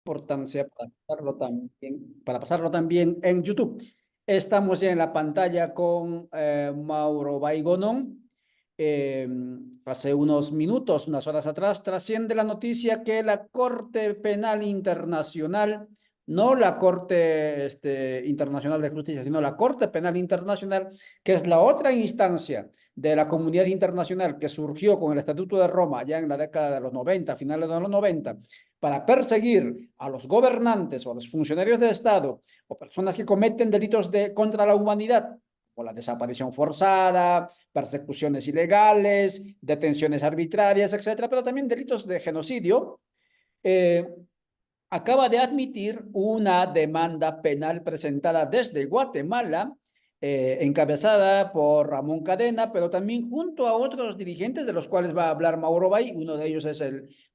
importancia para pasarlo también en YouTube. Estamos ya en la pantalla con Mauro Baygonón. Hace unos minutos, unas horas atrás, trasciende la noticia que la Corte Penal Internacional, no la Corte Internacional de Justicia, sino la Corte Penal Internacional, que es la otra instancia de la comunidad internacional que surgió con el Estatuto de Roma ya en la década de los 90, finales de los 90, para perseguir a los gobernantes o a los funcionarios de Estado o personas que cometen delitos contra la humanidad, o la desaparición forzada, persecuciones ilegales, detenciones arbitrarias, etcétera, pero también delitos de genocidio, acaba de admitir una demanda penal presentada desde Guatemala, encabezada por Ramón Cadena, pero también junto a otros dirigentes de los cuales va a hablar Mauro Bay. Uno de ellos es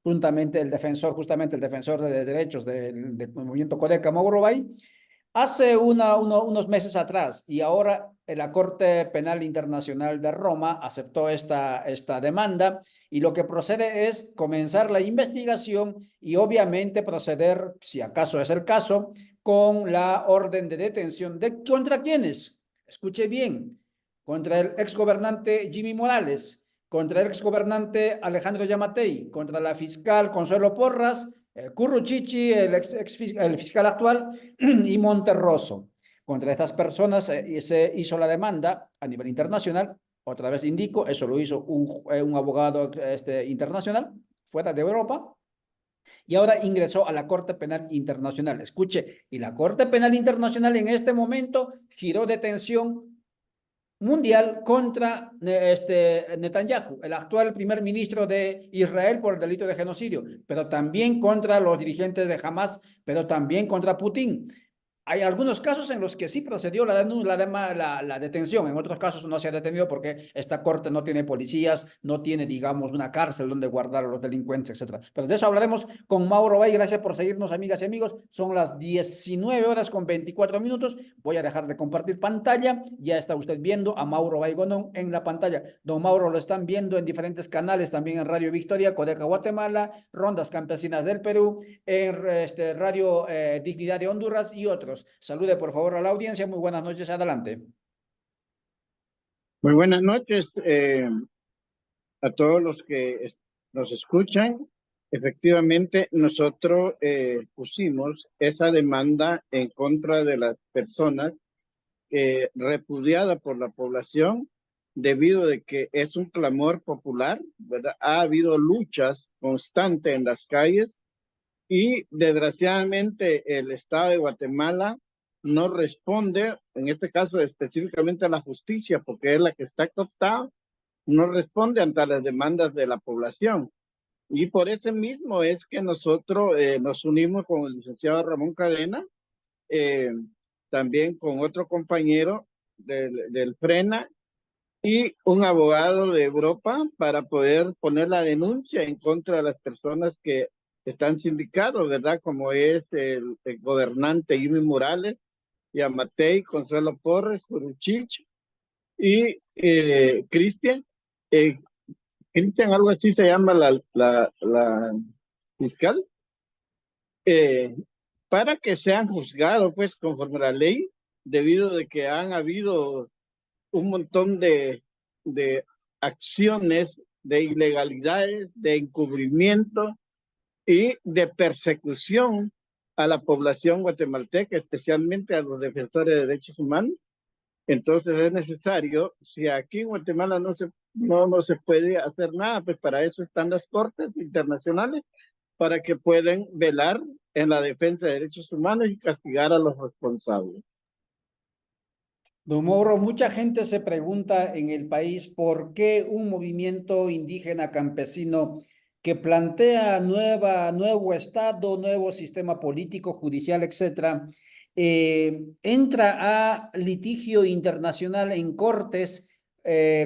justamente el defensor de derechos del movimiento Codeca, Mauro Bay. Hace unos meses atrás, y ahora la Corte Penal Internacional de Roma aceptó esta demanda, y lo que procede es comenzar la investigación y obviamente proceder, si acaso es el caso, con la orden de detención. ¿Contra quiénes? Escuche bien: contra el exgobernante Jimmy Morales, contra el exgobernante Alejandro Yamatei, contra la fiscal Consuelo Porras, Curruchichi, el fiscal actual, y Monterroso. Contra estas personas se hizo la demanda a nivel internacional. Otra vez indico, eso lo hizo un abogado internacional fuera de Europa, y ahora ingresó a la Corte Penal Internacional. Escuche, y la Corte Penal Internacional en este momento giró detención mundial contra Netanyahu, el actual primer ministro de Israel, por el delito de genocidio, pero también contra los dirigentes de Hamas, pero también contra Putin. Hay algunos casos en los que sí procedió la detención, en otros casos no se ha detenido porque esta corte no tiene policías, no tiene, digamos, una cárcel donde guardar a los delincuentes, etc. Pero de eso hablaremos con Mauro Bay. Gracias por seguirnos, amigas y amigos. Son las 19:24. Voy a dejar de compartir pantalla. Ya está usted viendo a Mauro Baygonón en la pantalla. Don Mauro lo están viendo en diferentes canales, también en Radio Victoria, Codeca Guatemala, Rondas Campesinas del Perú, en Radio Dignidad de Honduras y otros. Salude por favor a la audiencia. Muy buenas noches, adelante. Muy buenas noches a todos los que nos escuchan. Efectivamente, nosotros pusimos esa demanda en contra de las personas repudiada por la población, debido de que es un clamor popular, ¿verdad? Ha habido luchas constantes en las calles y desgraciadamente el Estado de Guatemala no responde, en este caso específicamente a la justicia, porque es la que está cooptada, no responde ante las demandas de la población. Y por eso mismo es que nosotros nos unimos con el licenciado Ramón Cadena, también con otro compañero del FRENA y un abogado de Europa, para poder poner la denuncia en contra de las personas que están sindicados, ¿verdad? Como es el gobernante Jimmy Morales, Yamatei, Consuelo Porras, Curuchich y Cristian. Cristian, algo así se llama la fiscal, para que sean juzgados pues conforme a la ley, debido de que han habido un montón de acciones, de ilegalidades, de encubrimiento y de persecución a la población guatemalteca, especialmente a los defensores de derechos humanos. Entonces es necesario, si aquí en Guatemala no se puede hacer nada, pues para eso están las cortes internacionales, para que puedan velar en la defensa de derechos humanos y castigar a los responsables. Don Mauro, mucha gente se pregunta en el país por qué un movimiento indígena campesino que plantea nuevo Estado, nuevo sistema político, judicial, etcétera, entra a litigio internacional en cortes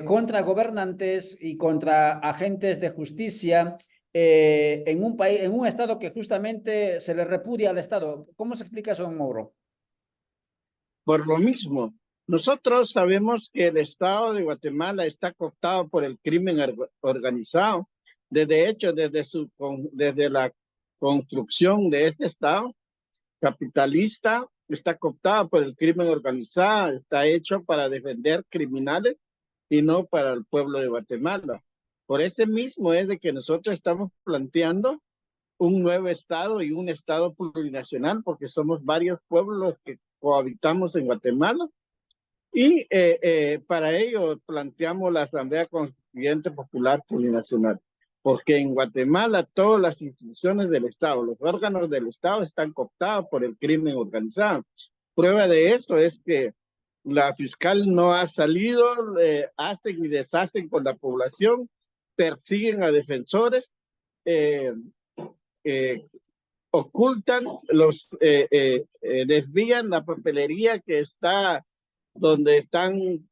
contra gobernantes y contra agentes de justicia en un país, en un Estado que justamente se le repudia al Estado. ¿Cómo se explica eso, don Mauro? Por lo mismo, nosotros sabemos que el Estado de Guatemala está cooptado por el crimen organizado. Desde hecho, desde la construcción de este Estado capitalista está cooptada por el crimen organizado, está hecho para defender criminales y no para el pueblo de Guatemala. Por este mismo es de que nosotros estamos planteando un nuevo Estado y un Estado plurinacional, porque somos varios pueblos los que cohabitamos en Guatemala. Y para ello planteamos la Asamblea Constituyente Popular Plurinacional, porque en Guatemala todas las instituciones del Estado, los órganos del Estado están cooptados por el crimen organizado. Prueba de esto es que la fiscal no ha salido, hacen y deshacen con la población, persiguen a defensores, eh, eh, ocultan, desvían la papelería que está donde están,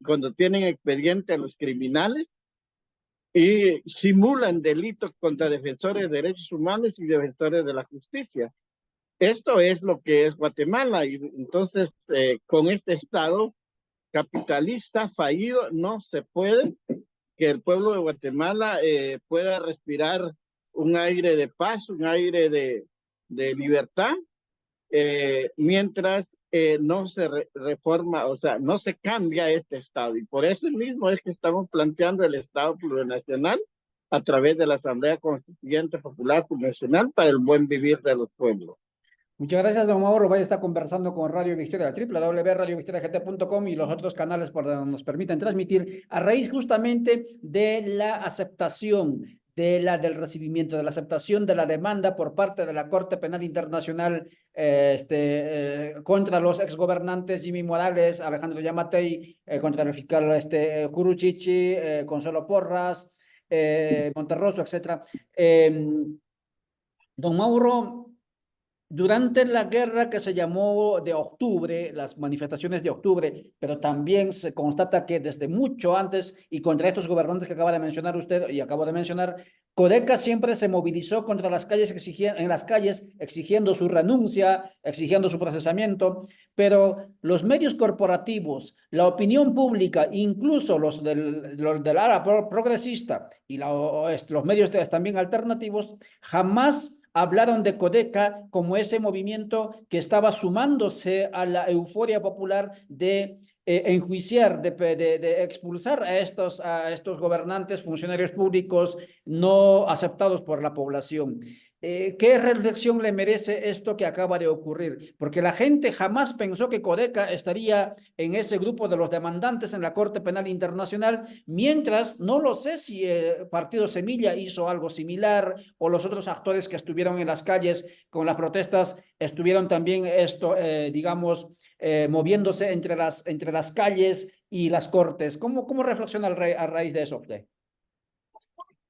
cuando tienen expediente a los criminales y simulan delitos contra defensores de derechos humanos y defensores de la justicia. Esto es lo que es Guatemala y entonces con este Estado capitalista fallido no se puede que el pueblo de Guatemala pueda respirar un aire de paz, un aire de libertad, mientras no se reforma, o sea, no se cambia este Estado. Y por eso mismo es que estamos planteando el Estado plurinacional a través de la Asamblea Constituyente Popular Plurinacional para el buen vivir de los pueblos. Muchas gracias, don Mauro. Vaya a estar conversando con Radio Victoria, www.radiovictoriagt.com y los otros canales por donde nos permiten transmitir a raíz justamente de la aceptación del recibimiento, de la aceptación de la demanda por parte de la Corte Penal Internacional contra los exgobernantes Jimmy Morales, Alejandro Yamatei, contra el fiscal Curuchichi, Consuelo Porras, Monterroso, etc. Don Mauro, durante la guerra que se llamó de octubre, las manifestaciones de octubre, pero también se constata que desde mucho antes y contra estos gobernantes que acaba de mencionar usted y acabo de mencionar, Codeca siempre se movilizó contra las calles, en las calles exigiendo su renuncia, exigiendo su procesamiento, pero los medios corporativos, la opinión pública, incluso los del área progresista y los medios también alternativos, jamás hablaron de Codeca como ese movimiento que estaba sumándose a la euforia popular de enjuiciar, de expulsar a estos gobernantes, funcionarios públicos no aceptados por la población. ¿Qué reflexión le merece esto que acaba de ocurrir? Porque la gente jamás pensó que Codeca estaría en ese grupo de los demandantes en la Corte Penal Internacional, mientras no lo sé si el Partido Semilla hizo algo similar o los otros actores que estuvieron en las calles con las protestas estuvieron también digamos, moviéndose entre las calles y las cortes. ¿Cómo reflexiona a raíz de eso usted?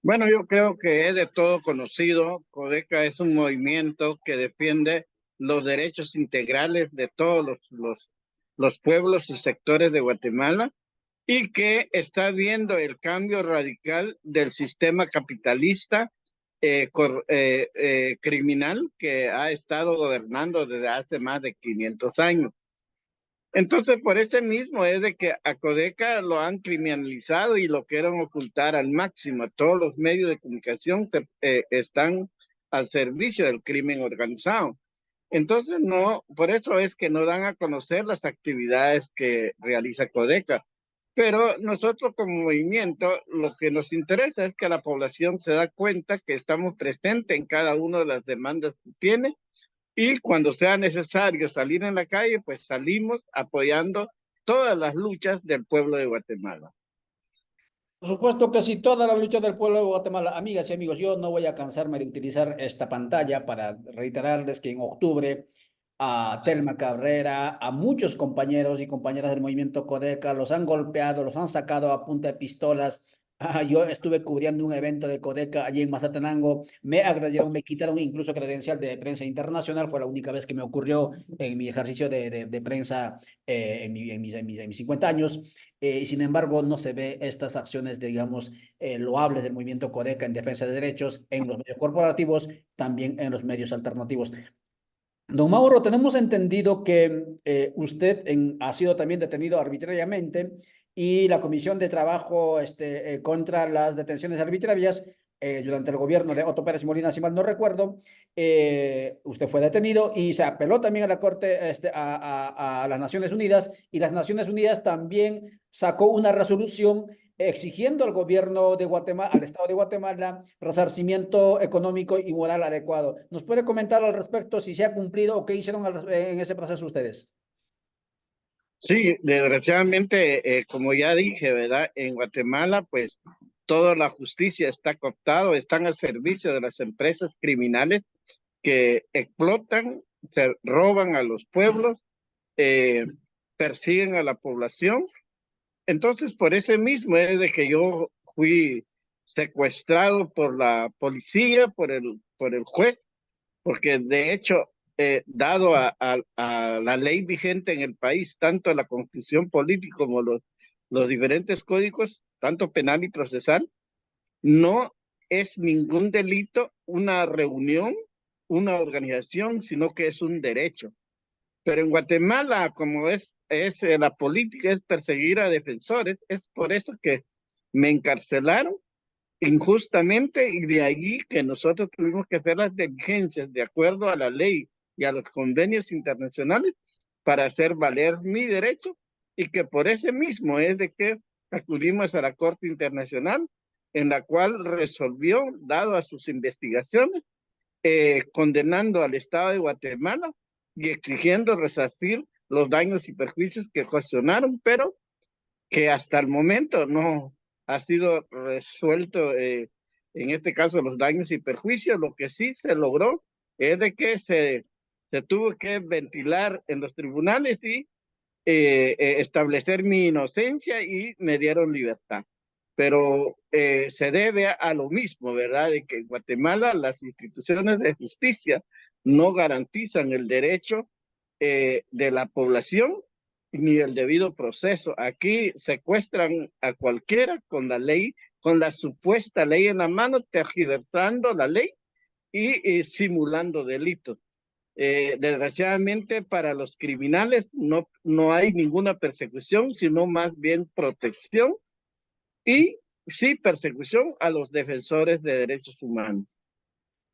Bueno, yo creo que es de todo conocido. Codeca es un movimiento que defiende los derechos integrales de todos los pueblos y sectores de Guatemala y que está viendo el cambio radical del sistema capitalista criminal que ha estado gobernando desde hace más de 500 años. Entonces, por ese mismo es de que a Codeca lo han criminalizado y lo quieren ocultar al máximo. Todos los medios de comunicación están al servicio del crimen organizado. Entonces, no, por eso es que no dan a conocer las actividades que realiza Codeca. Pero nosotros como movimiento, lo que nos interesa es que la población se da cuenta que estamos presentes en cada una de las demandas que tiene y cuando sea necesario salir en la calle, pues salimos apoyando todas las luchas del pueblo de Guatemala. Por supuesto que sí, toda la lucha del pueblo de Guatemala. Amigas y amigos, yo no voy a cansarme de utilizar esta pantalla para reiterarles que en octubre a Telma Cabrera, a muchos compañeros y compañeras del movimiento Codeca, los han golpeado, los han sacado a punta de pistolas. Yo estuve cubriendo un evento de Codeca allí en Mazatenango, me agredieron, me quitaron incluso credencial de prensa internacional, fue la única vez que me ocurrió en mi ejercicio de prensa en mis 50 años. Y sin embargo, no se ve estas acciones, digamos, loables del movimiento Codeca en defensa de derechos en los medios corporativos, también en los medios alternativos. Don Mauro, tenemos entendido que usted ha sido también detenido arbitrariamente y la Comisión de Trabajo contra las detenciones arbitrarias durante el gobierno de Otto Pérez Molina, si mal no recuerdo, usted fue detenido y se apeló también a la Corte, a las Naciones Unidas, y las Naciones Unidas también sacó una resolución exigiendo al gobierno de Guatemala, al Estado de Guatemala, resarcimiento económico y moral adecuado. ¿Nos puede comentar al respecto si se ha cumplido o qué hicieron en ese proceso ustedes? Sí, desgraciadamente, como ya dije, ¿verdad? En Guatemala, pues toda la justicia está cooptado, están al servicio de las empresas criminales que explotan, se roban a los pueblos, eh, persiguen a la población. Entonces, por ese mismo es de que yo fui secuestrado por la policía, por el juez, porque de hecho, dado a la ley vigente en el país, tanto la constitución política como los diferentes códigos, tanto penal y procesal, no es ningún delito una reunión, una organización, sino que es un derecho. Pero en Guatemala, como la política es perseguir a defensores, es por eso que me encarcelaron injustamente y de allí que nosotros tuvimos que hacer las diligencias de acuerdo a la ley y a los convenios internacionales para hacer valer mi derecho y que por ese mismo es de que acudimos a la Corte Internacional en la cual resolvió, dado a sus investigaciones, condenando al Estado de Guatemala y exigiendo resarcir los daños y perjuicios que ocasionaron, pero que hasta el momento no ha sido resuelto, en este caso, los daños y perjuicios. Lo que sí se logró es de que se tuvo que ventilar en los tribunales y establecer mi inocencia y me dieron libertad. Pero se debe a lo mismo, ¿verdad? De que en Guatemala las instituciones de justicia no garantizan el derecho de la población ni el debido proceso. Aquí secuestran a cualquiera con la ley, con la supuesta ley en la mano, tergiversando la ley y simulando delitos. Desgraciadamente para los criminales no hay ninguna persecución, sino más bien protección y sí persecución a los defensores de derechos humanos.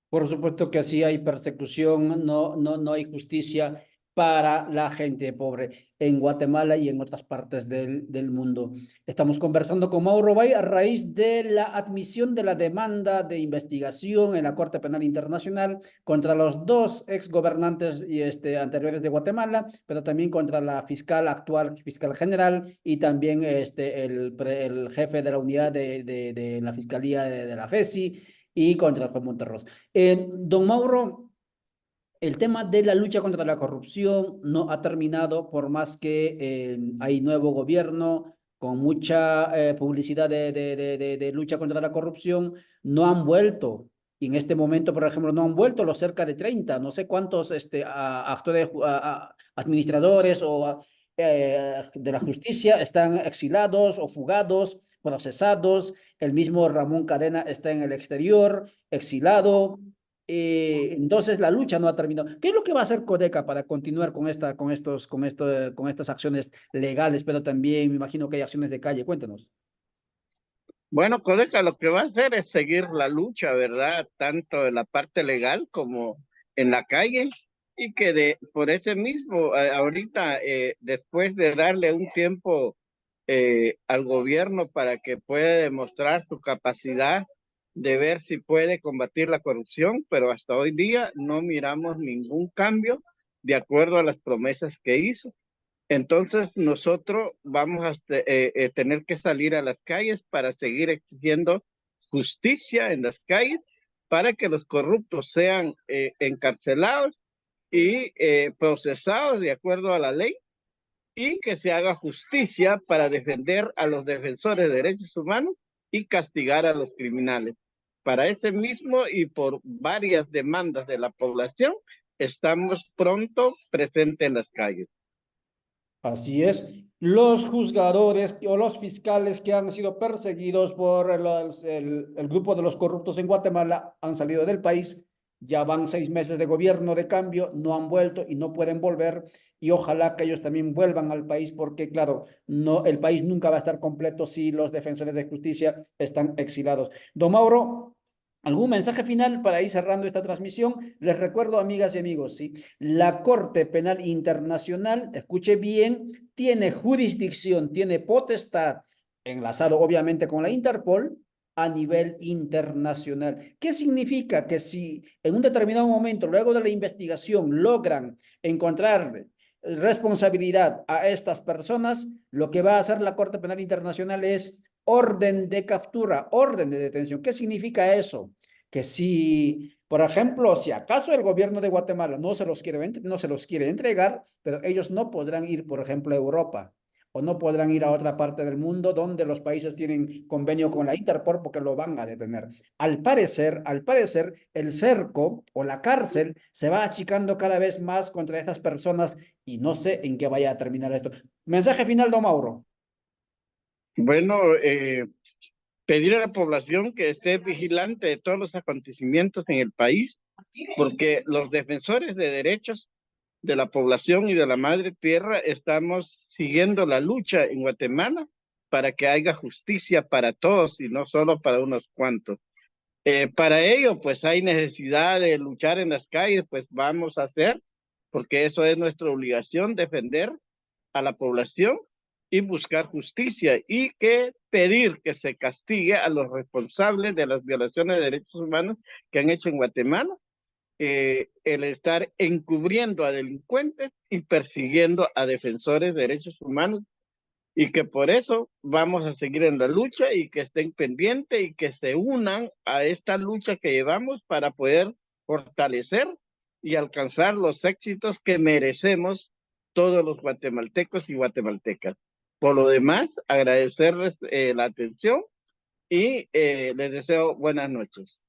Por supuesto que así hay persecución, no hay justicia para la gente pobre en Guatemala y en otras partes del mundo. Estamos conversando con Mauro Bay a raíz de la admisión de la demanda de investigación en la Corte Penal Internacional contra los dos exgobernantes y anteriores de Guatemala, pero también contra la fiscal actual, fiscal general, y también el jefe de la unidad de la Fiscalía de la FESI y contra el juez Monterros. Don Mauro, el tema de la lucha contra la corrupción no ha terminado por más que hay nuevo gobierno con mucha publicidad de lucha contra la corrupción, no han vuelto. Y en este momento, por ejemplo, no han vuelto los cerca de 30, no sé cuántos actores, administradores de la justicia están exilados o fugados, procesados. El mismo Ramón Cadena está en el exterior, exilado. Entonces la lucha no ha terminado. ¿Qué es lo que va a hacer Codeca para continuar con estas acciones legales, pero también me imagino que hay acciones de calle? Cuéntanos. Bueno, Codeca lo que va a hacer es seguir la lucha, ¿verdad? Tanto en la parte legal como en la calle y que por ese mismo, ahorita, después de darle un tiempo al gobierno para que pueda demostrar su capacidad de ver si puede combatir la corrupción, pero hasta hoy día no miramos ningún cambio de acuerdo a las promesas que hizo. Entonces nosotros vamos a tener que salir a las calles para seguir exigiendo justicia en las calles para que los corruptos sean encarcelados y procesados de acuerdo a la ley y que se haga justicia para defender a los defensores de derechos humanos y castigar a los criminales. Para ese mismo y por varias demandas de la población, estamos pronto presentes en las calles. Así es. Los juzgadores o los fiscales que han sido perseguidos por el grupo de los corruptos en Guatemala han salido del país. Ya van 6 meses de gobierno de cambio, no han vuelto y no pueden volver. Y ojalá que ellos también vuelvan al país, porque claro, no, el país nunca va a estar completo si los defensores de justicia están exilados. Don Mauro, ¿Algún mensaje final para ir cerrando esta transmisión? Les recuerdo, amigas y amigos, ¿sí? La Corte Penal Internacional, escuche bien, tiene jurisdicción, tiene potestad, enlazado obviamente con la Interpol, a nivel internacional. ¿Qué significa? Que si en un determinado momento, luego de la investigación, logran encontrar responsabilidad a estas personas, lo que va a hacer la Corte Penal Internacional es orden de captura, orden de detención. ¿Qué significa eso? Que si, por ejemplo, si acaso el gobierno de Guatemala no se los quiere entregar, pero ellos no podrán ir, por ejemplo, a Europa o no podrán ir a otra parte del mundo donde los países tienen convenio con la Interpol porque lo van a detener. Al parecer, el cerco o la cárcel se va achicando cada vez más contra estas personas y no sé en qué vaya a terminar esto. Mensaje final, don Mauro. Bueno, pedir a la población que esté vigilante de todos los acontecimientos en el país, porque los defensores de derechos de la población y de la madre tierra estamos siguiendo la lucha en Guatemala para que haya justicia para todos y no solo para unos cuantos. Para ello, pues hay necesidad de luchar en las calles, pues vamos a hacer, porque eso es nuestra obligación, defender a la población y buscar justicia y que pedir que se castigue a los responsables de las violaciones de derechos humanos que han hecho en Guatemala, el estar encubriendo a delincuentes y persiguiendo a defensores de derechos humanos y que por eso vamos a seguir en la lucha y que estén pendientes y que se unan a esta lucha que llevamos para poder fortalecer y alcanzar los éxitos que merecemos todos los guatemaltecos y guatemaltecas. Por lo demás, agradecerles la atención y les deseo buenas noches.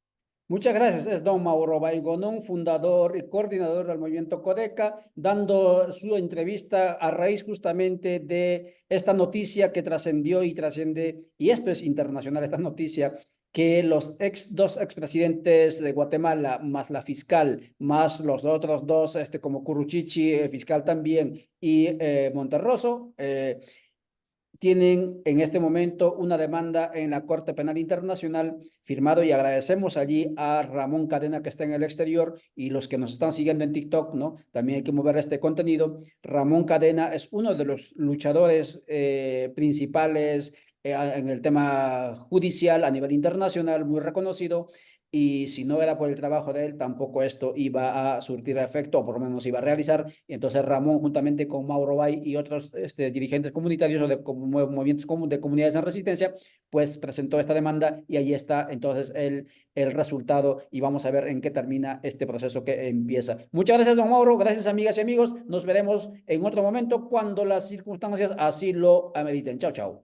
Muchas gracias. Es don Mauro Baigonón, fundador y coordinador del movimiento Codeca, dando su entrevista a raíz justamente de esta noticia que trascendió y trasciende, y esto es internacional, esta noticia, que los dos expresidentes de Guatemala, más la fiscal, más los otros dos, como Curuchichi, fiscal también, y Monterroso, tienen en este momento una demanda en la Corte Penal Internacional firmado y agradecemos allí a Ramón Cadena que está en el exterior y los que nos están siguiendo en TikTok, ¿no? También hay que mover este contenido. Ramón Cadena es uno de los luchadores principales en el tema judicial a nivel internacional, muy reconocido. Y si no era por el trabajo de él, tampoco esto iba a surtir efecto, o por lo menos iba a realizar. Y entonces Ramón, juntamente con Mauro Bay y otros dirigentes comunitarios o de movimientos de comunidades en resistencia, pues presentó esta demanda y ahí está entonces el resultado y vamos a ver en qué termina este proceso que empieza. Muchas gracias, don Mauro. Gracias, amigas y amigos. Nos veremos en otro momento cuando las circunstancias así lo ameriten. Chao, chao.